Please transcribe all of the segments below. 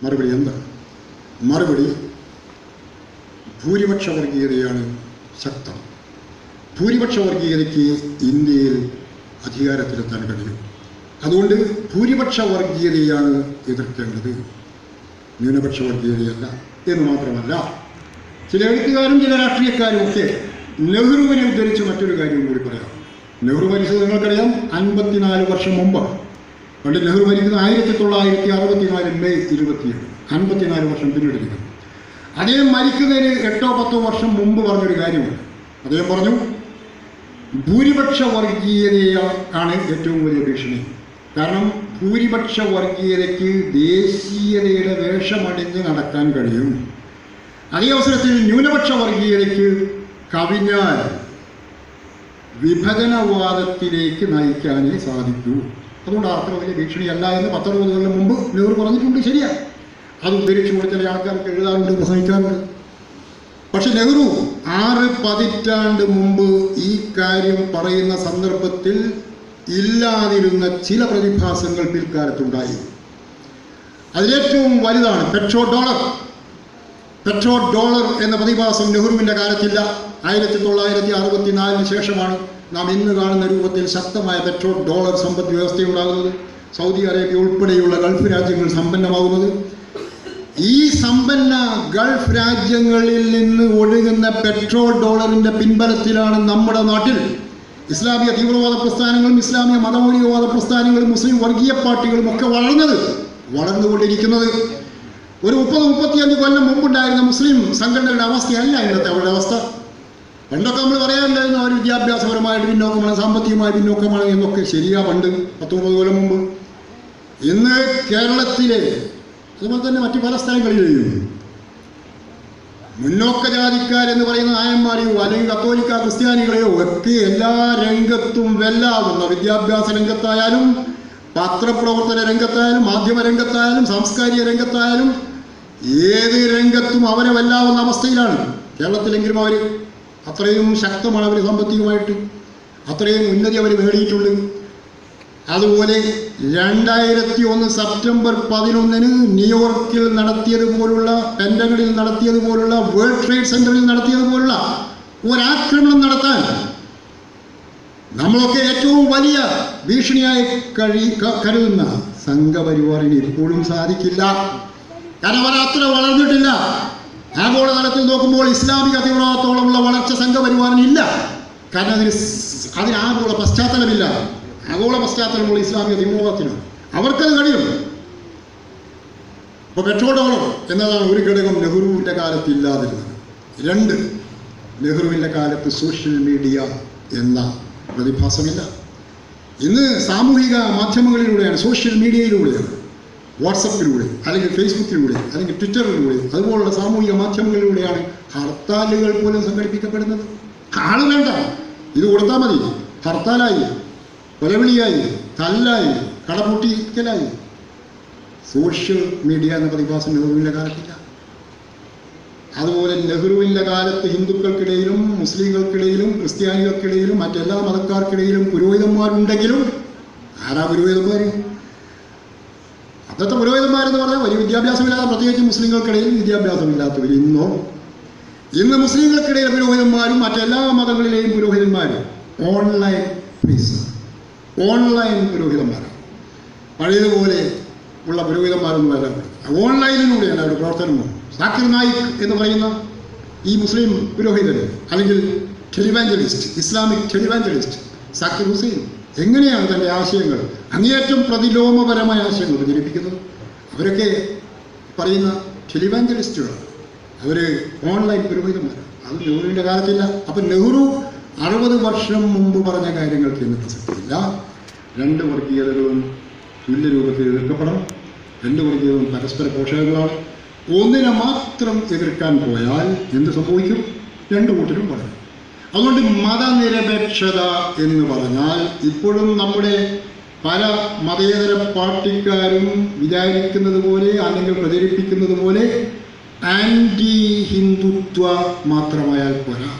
മറുപടി എന്താണ്? മറുപടി ഭൂരിപക്ഷ വർഗീയതയാണ് ശക്തം. ഭൂരിപക്ഷ വർഗീയതയ്ക്ക് ഇന്ത്യയിൽ അധികാരത്തിലെത്താൻ കഴിയും. അതുകൊണ്ട് ഭൂരിപക്ഷ വർഗീയതയാണ് എതിർക്കേണ്ടത്, ന്യൂനപക്ഷ വർഗീയതയല്ല. എന്ന് മാത്രമല്ല, ചില എഴുത്തുകാരും ചില രാഷ്ട്രീയക്കാരും ഒക്കെ നെഹ്റുവിനെ ഉദ്ധരിച്ച് മറ്റൊരു കാര്യം കൂടി പറയാം. നെഹ്റു മരിച്ചത് നിങ്ങൾക്കറിയാം 54 വർഷം മുമ്പ്. പണ്ട് നെഹ്റു മരിക്കുന്നത് 1964 മെയ് 27, 54 വർഷം പിന്നിട്ടിരിക്കുന്നു. അദ്ദേഹം മരിക്കുന്നതിന് 8-10 വർഷം മുമ്പ് പറഞ്ഞൊരു കാര്യമുണ്ട്. അദ്ദേഹം പറഞ്ഞു, ഭൂരിപക്ഷ വർഗീയതയാണ് ഏറ്റവും വലിയ ഭീഷണി. കാരണം ഭൂരിപക്ഷ വർഗീയതയ്ക്ക് ദേശീയതയുടെ വേഷമണിഞ്ഞ് നടക്കാൻ കഴിയും. അതേ അവസരത്തിൽ ന്യൂനപക്ഷ വർഗീയതയ്ക്ക് കവിഞ്ഞാൽ വിഭജനവാദത്തിലേക്ക് നയിക്കാനേ സാധിക്കൂ. അതുകൊണ്ട് അത്ര വലിയ ഭീഷണിയല്ല എന്ന് 10-20 കൊല്ലം മുമ്പ് നെഹ്റു പറഞ്ഞിട്ടുണ്ട്. ശരിയാണ്, അത് ഉദ്ധരിച്ചുകൊണ്ട് ചില ആൾക്കാർക്ക് എഴുതാറുണ്ട്, പ്രസംഗിക്കാറുണ്ട്. പക്ഷെ നെഹ്റു 6 പതിറ്റാണ്ട് മുമ്പ് ഈ കാര്യം പറയുന്ന സന്ദർഭത്തിൽ ഇല്ലാതിരുന്ന ചില പ്രതിഭാസങ്ങൾ പിൽക്കാലത്തുണ്ടായി. അതിലേറ്റവും വലുതാണ് പെട്രോ ഡോളർ എന്ന പ്രതിഭാസം നെഹ്റുവിൻ്റെ കാലത്തില്ല. 1964 ശേഷമാണ് നാം ഇന്ന് കാണുന്ന രൂപത്തിൽ ശക്തമായ പെട്രോ ഡോളർ സമ്പദ് വ്യവസ്ഥയുണ്ടാകുന്നത്. സൗദി അറേബ്യ ഉൾപ്പെടെയുള്ള ഗൾഫ് രാജ്യങ്ങൾ സമ്പന്നമാകുന്നത്. ഈ സമ്പന്ന ഗൾഫ് രാജ്യങ്ങളിൽ നിന്ന് ഒഴുകുന്ന പെട്രോൾ ഡോളറിൻ്റെ പിൻബലത്തിലാണ് നമ്മുടെ നാട്ടിൽ ഇസ്ലാമിക തീവ്രവാദ പ്രസ്ഥാനങ്ങളും ഇസ്ലാമിക മതമൗലികവാദ പ്രസ്ഥാനങ്ങളും മുസ്ലിം വർഗീയ പാർട്ടികളും ഒക്കെ വളർന്നുകൊണ്ടിരിക്കുന്നത്. ഒരു 30-35 കൊല്ലം മുമ്പുണ്ടായിരുന്ന മുസ്ലിം സംഘടനകളുടെ അവസ്ഥയല്ല ഇന്നത്തെ അവരുടെ അവസ്ഥ. പണ്ടൊക്കെ നമ്മൾ പറയാറുണ്ടായിരുന്നു അവർ വിദ്യാഭ്യാസപരമായിട്ട് പിന്നോക്കമാണ്, സാമ്പത്തികമായി പിന്നോക്കമാണ് എന്നൊക്കെ. ശരിയാ, പണ്ട് 10-30 കൊല്ലം മുമ്പ്. ഇന്ന് കേരളത്തിലെ അതുപോലെ തന്നെ മറ്റു പല സ്ഥലങ്ങളിലെയും മുന്നോക്ക ജാതിക്കാരെന്ന് പറയുന്ന നായന്മാരെയോ അല്ലെങ്കിൽ കത്തോലിക്ക ക്രിസ്ത്യാനികളെയോ ഒക്കെ എല്ലാ രംഗത്തും വെല്ലാവുന്ന, വിദ്യാഭ്യാസ രംഗത്തായാലും പത്രപ്രവർത്തന രംഗത്തായാലും മാധ്യമ രംഗത്തായാലും സാംസ്കാരിക രംഗത്തായാലും ഏത് രംഗത്തും അവരെ വെല്ലാവുന്ന അവസ്ഥയിലാണ്. കേരളത്തിലെങ്കിലും അവർ അത്രയും ശക്തമാണ്, അവർ സാമ്പത്തികമായിട്ട് അത്രയും ഉന്നതി അവർ നേടിയിട്ടുണ്ട്. അതുപോലെ 2001 സെപ്റ്റംബർ 11 ന്യൂയോർക്കിൽ നടത്തിയതുപോലുള്ള, പെൻറ്റഗണിൽ നടത്തിയതുപോലുള്ള, വേൾഡ് ട്രേഡ് സെൻ്ററിൽ നടത്തിയതുപോലുള്ള ഒരാക്രമണം നടത്താൻ നമ്മളൊക്കെ ഏറ്റവും വലിയ ഭീഷണിയായി കരുതുന്ന സംഘപരിവാറിന് ഇപ്പോഴും സാധിക്കില്ല. കാരണം അവർ അത്ര വളർന്നിട്ടില്ല. ആഗോളതലത്തിൽ നോക്കുമ്പോൾ ഇസ്ലാമിക തീവ്രവാദത്തോളമുള്ള വളർച്ച സംഘപരിവാറിനില്ല. കാരണം അതിന് ആഗോള പശ്ചാത്തലമില്ല. ആഗോള പശ്ചാത്തലമുള്ള ഇസ്ലാമിക തീവ്രവാദത്തിനാണ്. അവർക്കത് കഴിയും. അപ്പോൾ പെട്രോൾ ഡോളർ എന്നതാണ് ഒരു ഘടകം നെഹ്റുവിൻ്റെ കാലത്ത് ഇല്ലാതിരുന്നത്. 2, നെഹ്റുവിൻ്റെ കാലത്ത് സോഷ്യൽ മീഡിയ എന്ന പ്രതിഭാസമില്ല. ഇന്ന് സാമൂഹിക മാധ്യമങ്ങളിലൂടെയാണ്, സോഷ്യൽ മീഡിയയിലൂടെയാണ്, വാട്സപ്പിലൂടെ അല്ലെങ്കിൽ ഫേസ്ബുക്കിലൂടെ അല്ലെങ്കിൽ ട്വിറ്ററിലൂടെ അതുപോലുള്ള സാമൂഹിക മാധ്യമങ്ങളിലൂടെയാണ് ഹർത്താലുകൾ പോലും സംഘടിപ്പിക്കപ്പെടുന്നത്. ആള് വേണ്ട, ഇത് കൊടുത്താൽ മതി. ഹർത്താലായി, കൊലവിളിയായി, തല്ലായി, കടപൂട്ടിക്കലായി. സോഷ്യൽ മീഡിയ എന്ന പ്രതിഭാസം നെഹ്റുവിൻ്റെ കാലത്തില്ല. അതുപോലെ നെഹ്റുവിൻ്റെ കാലത്ത് ഹിന്ദുക്കൾക്കിടയിലും മുസ്ലിങ്ങൾക്കിടയിലും ക്രിസ്ത്യാനികൾക്കിടയിലും മറ്റെല്ലാ മതക്കാർക്കിടയിലും പുരോഹിതന്മാരുണ്ടെങ്കിലും ആരാ പുരോഹിതന്മാർ? അന്നത്തെ പുരോഹിതന്മാരെന്ന് പറഞ്ഞാൽ വലിയ വിദ്യാഭ്യാസമില്ലാത്ത, പ്രത്യേകിച്ച് മുസ്ലിങ്ങൾക്കിടയിൽ വിദ്യാഭ്യാസമില്ലാത്തവർ. ഇന്ന് മുസ്ലിങ്ങൾക്കിടയിലെ പുരോഹിതന്മാരും മറ്റെല്ലാ മതങ്ങളിലെയും പുരോഹിതന്മാരും ഓൺലൈൻ പുരോഹിതന്മാരാണ്. പഴയതുപോലെ ഉള്ള പുരോഹിതന്മാരൊന്നും വരാൻ ഓൺലൈനിലൂടെയാണ് അവരുടെ പ്രവർത്തനങ്ങൾ. സാക്കിർ നായിക് എന്ന് പറയുന്ന ഈ മുസ്ലിം പുരോഹിതൻ അല്ലെങ്കിൽ ടെലിവാഞ്ചലിസ്റ്റ്, ഇസ്ലാമിക് ടെലിവാഞ്ചലിസ്റ്റ് സാക്കിർ ഹുസൈൻ എങ്ങനെയാണ് തൻ്റെ ആശയങ്ങൾ അങ്ങേയറ്റം പ്രതിലോമപരമായ ആശയങ്ങൾ പ്രചരിപ്പിക്കുന്നത്? അവരൊക്കെ പറയുന്ന ടെലിവാഞ്ചലിസ്റ്റുകളാണ്. അവർ ഓൺലൈൻ പുരോഹിതന്മാരാണ്. അത് നെഹ്റുവിൻ്റെ കാലത്തില്ല. അപ്പം നെഹ്റു 60 വർഷം മുമ്പ് പറഞ്ഞ കാര്യങ്ങൾക്ക് ഇന്ന് പ്രസക്തിയില്ല. 2 വർഗീയതകളും തുല്യരൂപത്തിൽ എതിർക്കപ്പെടണം. 2 വർഗീയതകളും പരസ്പര പോഷകങ്ങളാണ്. ഒന്നിനെ മാത്രം എതിർക്കാൻ പോയാൽ എന്ത് സംഭവിക്കും? 2 കൂട്ടരും പറയും. അതുകൊണ്ട് മതനിരപേക്ഷത എന്ന് പറഞ്ഞാൽ ഇപ്പോഴും നമ്മുടെ പല മതേതര പാർട്ടിക്കാരും വിചാരിക്കുന്നത് പോലെ അല്ലെങ്കിൽ പ്രചരിപ്പിക്കുന്നത് പോലെ ആൻറ്റി ഹിന്ദുത്വ മാത്രമായാൽ പോരാ.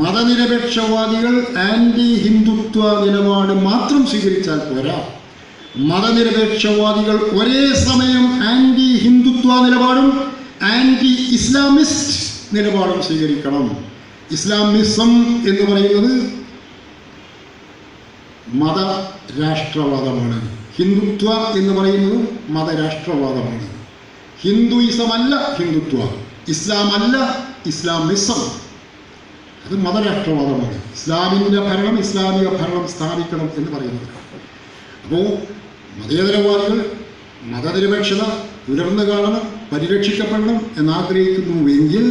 മതനിരപേക്ഷവാദികൾ ആൻറ്റി ഹിന്ദുത്വ നിലപാട് മാത്രം സ്വീകരിച്ചാൽ പോരാ. മതനിരപേക്ഷവാദികൾ ഒരേ സമയം ആൻറ്റി ഹിന്ദുത്വ നിലപാടും ആൻറ്റി ഇസ്ലാമിസ്റ്റ് നിലപാടും സ്വീകരിക്കണം. ഇസ്ലാമിസം എന്ന് പറയുന്നത് മതരാഷ്ട്രവാദമാണ്. ഹിന്ദുത്വ എന്ന് പറയുന്നത് മതരാഷ്ട്രവാദമാണ്. ഹിന്ദുയിസമല്ല ഹിന്ദുത്വ, ഇസ്ലാമല്ല ഇസ്ലാമിസം, അത് മതരാഷ്ട്രവാദമാണ്. ഇസ്ലാമിൻ്റെ ഭരണം, ഇസ്ലാമിക ഭരണം സ്ഥാപിക്കണം എന്ന് പറയുന്നത്. അപ്പോൾ മതേതരവാദികൾ മതനിരപേക്ഷത ഉയർന്നു കാണണം, പരിരക്ഷിക്കപ്പെടണം എന്നാഗ്രഹിക്കുന്നുവെങ്കിൽ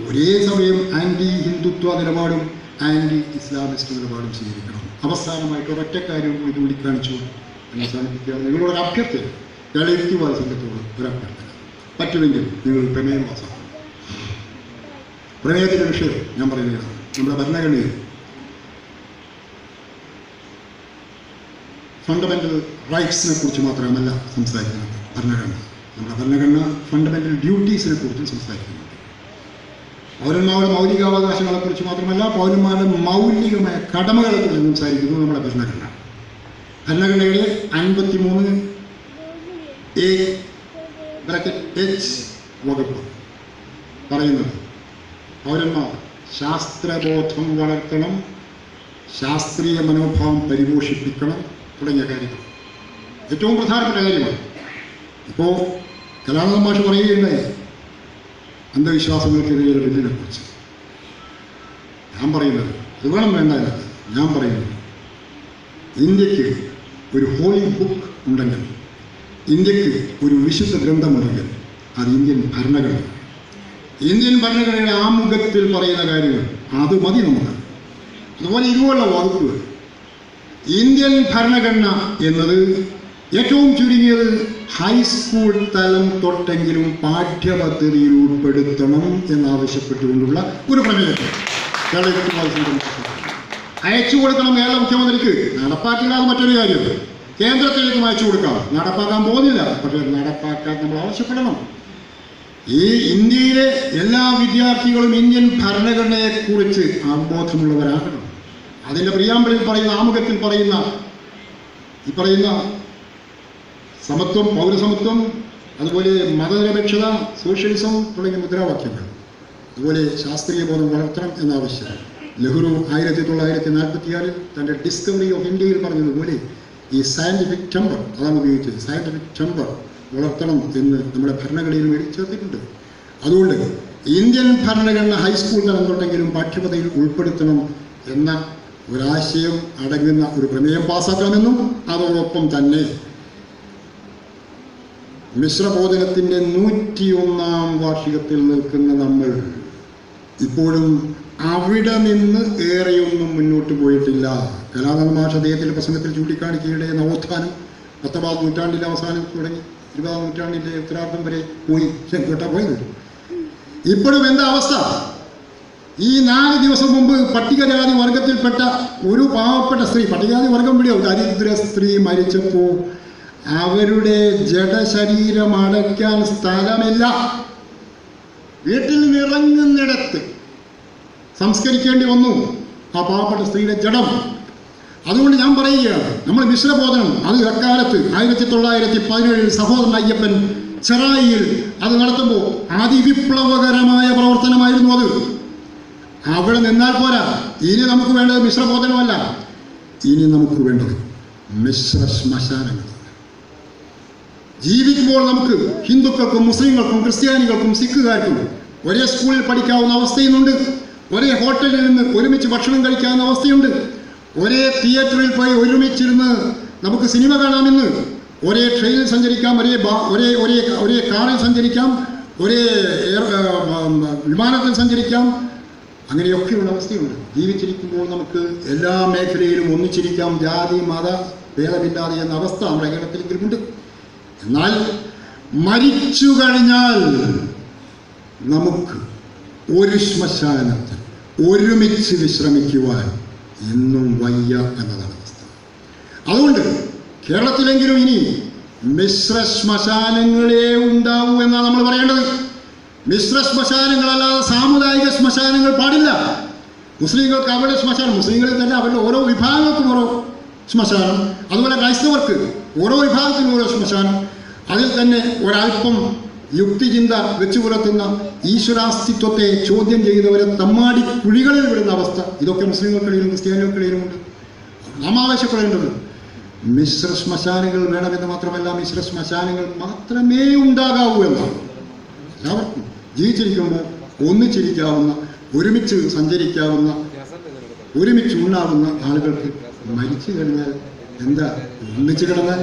ഒരേ സമയം ആൻറ്റി ഹിന്ദുത്വ നിലപാടും ആൻറ്റി ഇസ്ലാമിസ്റ്റ് നിലപാടും സ്വീകരിക്കണം. അവസാനമായിട്ട് ഒരൊറ്റ കാര്യം കൂടി ചൂണ്ടിക്കാണിച്ചു അവസാനിപ്പിക്കുകയാണ്. നിങ്ങളോടൊരു അഭ്യർത്ഥന, യുക്തിവാദ സംഘത്തോട് ഒരു അഭ്യർത്ഥന, പറ്റുമെങ്കിൽ നിങ്ങൾ പ്രമേയം പാസ്സാക്കണം. പ്രമേയത്തിൻ്റെ വിഷയം ഞാൻ പറയുകയാണ്. നമ്മുടെ ഭരണഘടനയിൽ ഫണ്ടമെൻ്റൽ റൈറ്റ്സിനെ കുറിച്ച് മാത്രമല്ല സംസാരിക്കുന്നത് ഭരണഘടന. നമ്മുടെ ഭരണഘടന ഫണ്ടമെൻ്റൽ ഡ്യൂട്ടീസിനെ കുറിച്ചും സംസാരിക്കുന്നുണ്ട്. പൗരന്മാരുടെ മൗലികാവകാശങ്ങളെക്കുറിച്ച് മാത്രമല്ല, പൗരന്മാരുടെ മൗലികമായ കടമകളെക്കുറിച്ച് സംസാരിക്കുന്നു നമ്മുടെ ഭരണഘടന. ഭരണഘടനയുടെ 53A(H) വകുപ്പ് പറയുന്നത് പൗരന്മാർ ശാസ്ത്രബോധം വളർത്തണം, ശാസ്ത്രീയ മനോഭാവം പരിപോഷിപ്പിക്കണം തുടങ്ങിയ കാര്യങ്ങൾ ഏറ്റവും പ്രധാനപ്പെട്ട കാര്യമാണ്. ഇപ്പോൾ കലാനന്ദ മാഷ് പറയുകയുണ്ടായി അന്ധവിശ്വാസങ്ങൾക്കെതിരെയുള്ള ബില്ലിനെക്കുറിച്ച്. ഞാൻ പറയുന്നത് അത് വേണം വേണ്ട, ഞാൻ പറയുന്നത് ഇന്ത്യക്ക് ഒരു ഹോളി ബുക്ക് ഉണ്ടെങ്കിൽ, ഇന്ത്യക്ക് ഒരു വിശുദ്ധ ഗ്രന്ഥമുണ്ടെങ്കിൽ അത് ഇന്ത്യൻ ഭരണഘടന. ഇന്ത്യൻ ഭരണഘടനയുടെ ആമുഖത്തിൽ പറയുന്ന കാര്യങ്ങൾ അത് മതി നമുക്ക്. അതുപോലെ ഇതുപോലുള്ള വകുപ്പുകൾ ഇന്ത്യൻ ഭരണഘടന എന്നത് ഏറ്റവും ചുരുങ്ങിയത് ഹൈസ്കൂൾ തലം തൊട്ടെങ്കിലും പാഠ്യപദ്ധതിയിൽ ഉൾപ്പെടുത്തണം എന്നാവശ്യപ്പെട്ടുകൊണ്ടുള്ള ഒരു പ്രമേയത്തെ അയച്ചു കൊടുക്കണം കേരള മുഖ്യമന്ത്രിക്ക്. നടപ്പാക്കില്ലാതെ മറ്റൊരു കാര്യം, കേന്ദ്രത്തിലേക്കും അയച്ചു കൊടുക്കാം. നടപ്പാക്കാൻ പോകുന്നില്ല, പക്ഷേ നടപ്പാക്കാൻ നമ്മൾ ആവശ്യപ്പെടണം. ഈ ഇന്ത്യയിലെ എല്ലാ വിദ്യാർത്ഥികളും ഇന്ത്യൻ ഭരണഘടനയെക്കുറിച്ച് അവബോധമുള്ളവരാകണം. അതിൻ്റെ പ്രിയാമ്പിളിൽ പറയുന്ന, ആമുഖത്തിൽ പറയുന്ന ഈ പറയുന്ന സമത്വം, പൗരസമത്വം, അതുപോലെ മതനിരപേക്ഷത, സോഷ്യലിസം തുടങ്ങിയ മുദ്രാവാക്യങ്ങൾ, അതുപോലെ ശാസ്ത്രീയ ബോധം വളർത്തണം എന്നാവശ്യം. നെഹ്റു 1946 തൻ്റെ ഡിസ്കവറി ഓഫ് ഇന്ത്യയിൽ പറഞ്ഞതുപോലെ ഈ സയൻറ്റിഫിക് ടെമ്പർ, അതാണ് ഉപയോഗിച്ചത്, സയൻറ്റിഫിക് ടെമ്പർ വളർത്തണം എന്ന് നമ്മുടെ ഭരണഘടനയിൽ വേണ്ടി ചേർത്തിട്ടുണ്ട്. അതുകൊണ്ട് ഇന്ത്യൻ ഭരണഘടന ഹൈസ്കൂൾ തലം തൊട്ടെങ്കിലും പാഠ്യപദ്ധതിയിൽ ഉൾപ്പെടുത്തണം എന്ന ഒരാശയം അടങ്ങുന്ന ഒരു പ്രമേയം പാസ്സാക്കണമെന്നും അതോടൊപ്പം തന്നെ മിശ്രബോധനത്തിൻ്റെ 101ാം വാർഷികത്തിൽ നിൽക്കുന്ന നമ്മൾ ഇപ്പോഴും അവിടെ നിന്ന് ഏറെയൊന്നും മുന്നോട്ട് പോയിട്ടില്ല. കലാനന്ദ മാഷ് അദ്ദേഹത്തിൻ്റെ പ്രസംഗത്തിൽ ചൂണ്ടിക്കാണിക്കുകയുടെ നവോത്ഥാനം 19ാം നൂറ്റാണ്ടിൻ്റെ അവസാനം തുടങ്ങി 20ാം നൂറ്റാണ്ടിൻ്റെ ഉത്തരാർദ്ധം വരെ പോയി പോയത്. ഇപ്പോഴും എന്താ അവസ്ഥ? ഈ 4 ദിവസം മുമ്പ് പട്ടികജാതി വർഗത്തിൽപ്പെട്ട ഒരു പാവപ്പെട്ട സ്ത്രീ, പട്ടികജാതി വർഗം വിടിയോ, ദരിദ്ര സ്ത്രീ മരിച്ചപ്പോൾ അവരുടെ ജഡശരീരം അടയ്ക്കാൻ സ്ഥലമില്ല. വീട്ടിൽ നിറങ്ങുന്നിടത്ത് സംസ്കരിക്കേണ്ടി വന്നു ആ പാവപ്പെട്ട സ്ത്രീയുടെ ജഡം. അതുകൊണ്ട് ഞാൻ പറയുകയാണ്, നമ്മൾ മിശ്രബോധനം അത് അക്കാലത്ത് 1917 സഹോദരൻ അയ്യപ്പൻ ചെറായിയിൽ അത് നടത്തുമ്പോൾ അതിവിപ്ലവകരമായ പ്രവർത്തനമായിരുന്നു അത്. അവിടെ നിന്നാൽ പോരാ. ഇനി നമുക്ക് വേണ്ടത് മിശ്രബോധനമല്ല, ഇനി നമുക്ക് വേണ്ടത് മിശ്ര ശ്മശാനങ്ങൾ. ജീവിക്കുമ്പോൾ നമുക്ക് ഹിന്ദുക്കൾക്കും മുസ്ലിങ്ങൾക്കും ക്രിസ്ത്യാനികൾക്കും സിഖുകാർക്കും ഒരേ സ്കൂളിൽ പഠിക്കാവുന്ന അവസ്ഥയുണ്ട്, ഒരേ ഹോട്ടലിൽ നിന്ന് ഒരുമിച്ച് ഭക്ഷണം കഴിക്കാവുന്ന അവസ്ഥയുണ്ട്, ഒരേ തിയേറ്ററിൽ പോയി ഒരുമിച്ചിരുന്ന് നമുക്ക് സിനിമ കാണാമെന്ന്, ഒരേ ട്രെയിനിൽ സഞ്ചരിക്കാം, ഒരേ കാറിൽ സഞ്ചരിക്കാം, ഒരേ വിമാനത്തിൽ സഞ്ചരിക്കാം. അങ്ങനെയൊക്കെയുള്ള അവസ്ഥയുണ്ട്. ജീവിച്ചിരിക്കുമ്പോൾ നമുക്ക് എല്ലാ മേഖലയിലും ഒന്നിച്ചിരിക്കാം, ജാതി മത ഭേദമില്ലാതെ എന്ന അവസ്ഥ നമ്മുടെ കേരളത്തിലെങ്കിലും ഉണ്ട്. എന്നാൽ മരിച്ചു കഴിഞ്ഞാൽ നമുക്ക് ഒരു ശ്മശാനത്തിൽ ഒരുമിച്ച് വിശ്രമിക്കുവാൻ എന്നും വയ്യ എന്നതാണ് അവസ്ഥ. അതുകൊണ്ട് കേരളത്തിലെങ്കിലും ഇനി മിശ്ര ശ്മശാനങ്ങളെ ഉണ്ടാവൂ എന്നാണ് നമ്മൾ പറയേണ്ടത്. മിശ്ര ശ്മശാനങ്ങളല്ലാതെ സാമുദായിക ശ്മശാനങ്ങൾ പാടില്ല. മുസ്ലിങ്ങൾക്ക് അവരുടെ ശ്മശാനം, മുസ്ലിങ്ങളിൽ തന്നെ അവരുടെ ഓരോ വിഭാഗങ്ങൾക്കും ഓരോ ശ്മശാനം, അതുപോലെ ക്രൈസ്തവർക്ക് ഓരോ വിഭാഗത്തിനും ഓരോ ശ്മശാനം, അതിൽ തന്നെ ഒരല്പം യുക്തിചിന്ത വെച്ചു പുലർത്തുന്ന ഈശ്വരാസ്തിത്വത്തെ ചോദ്യം ചെയ്യുന്നവരെ തമ്മാടി കുഴികളിൽ വിടുന്ന അവസ്ഥ ഇതൊക്കെ മുസ്ലിങ്ങൾക്കിടയിലും ക്രിസ്ത്യാനികൾക്കിടയിലുമുണ്ട്. നാം ആവശ്യപ്പെടേണ്ടത് മിശ്ര ശ്മശാനങ്ങൾ വേണമെന്ന് മാത്രമല്ല, മിശ്ര ശ്മശാനങ്ങൾ മാത്രമേ ഉണ്ടാകാവൂ എന്നാണ്. എല്ലാവർക്കും ജീവിച്ചിരിക്കുമ്പോൾ ഒന്നിച്ചിരിക്കാവുന്ന, ഒരുമിച്ച് സഞ്ചരിക്കാവുന്ന, ഒരുമിച്ച് ഉണ്ണാവുന്ന ആളുകൾക്ക് മരിച്ചു കഴിഞ്ഞാൽ എന്താ ഒന്നിച്ച് കിടന്നാൽ?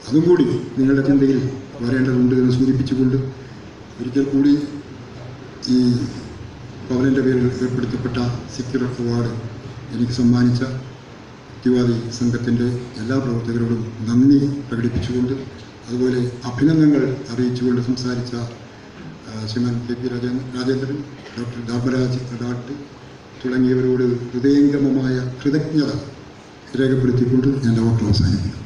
അതും കൂടി നിങ്ങളുടെ ചിന്തയിൽ വരേണ്ടതുണ്ട് എന്ന് സൂചിപ്പിച്ചുകൊണ്ട് ഒരിക്കൽ കൂടി ഈ പവലിൻ്റെ പേരിൽ ഏർപ്പെടുത്തപ്പെട്ട സെക്യുലർ അവാർഡ് എനിക്ക് സമ്മാനിച്ച യുക്തിവാദി സംഘത്തിൻ്റെ എല്ലാ പ്രവർത്തകരോടും നന്ദി പ്രകടിപ്പിച്ചുകൊണ്ട്, അതുപോലെ അഭിനന്ദനങ്ങൾ അറിയിച്ചുകൊണ്ട് സംസാരിച്ച ശ്രീമാൻ KP രാജേന്ദ്രൻ, ഡോക്ടർ ധർമ്മരാജ് അഡാട്ട് തുടങ്ങിയവരോട് ഹൃദയംഗമമായ കൃതജ്ഞത രേഖപ്പെടുത്തിക്കൊണ്ട് എൻ്റെ വാക്കുകൾ അവസാനിക്കുന്നു.